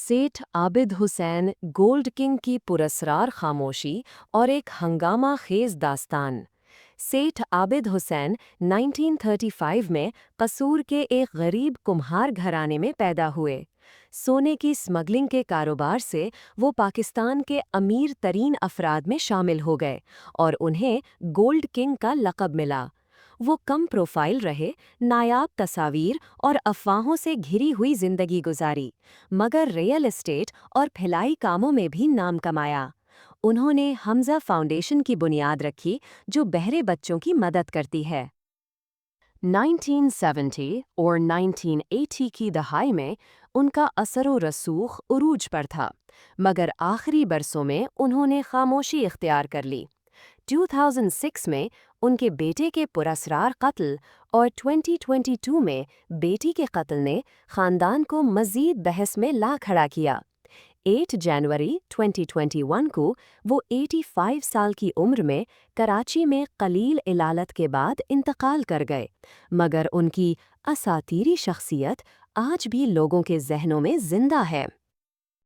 सेठ Abid Hussain gold king की पुरस्रार खामोशी और एक हंगामा खेज दास्तान। सेठ आबिद हुसैन 1935 में कसूर के एक गरीब कुम्हार घराने में पैदा हुए। सोने की स्मगलिंग के कारोबार से वो पाकिस्तान के अमीर तरीन अफराद में शामिल हो गए और उन्हें गोल्ड किंग का लक़ब मिला। वो कम प्रोफाइल रहे, नायाब तस्वीर और अफवाहों से घिरी हुई जिंदगी गुजारी, मगर रियल एस्टेट और भिलाई कामों में भी नाम कमाया। उन्होंने हमजा फाउंडेशन की बुनियाद रखी, जो बहरे बच्चों की मदद करती है। 1970 और 1980 की दहाई में उनका असर रसूख उरूज पर था, मगर आखिरी बरसों में उन्होंने खामोशी इख्तियार कर ली। 2006 में उनके बेटे के पुरस्रार कत्ल और 2022 में बेटी के कत्ल ने खानदान को मज़ीद बहस में ला खड़ा किया। 8 जनवरी 2021 को वो 85 साल की उम्र में कराची में कलील इलालत के बाद इंतकाल कर गए, मगर उनकी असातीरी शख्सियत आज भी लोगों के जहनों में जिंदा है।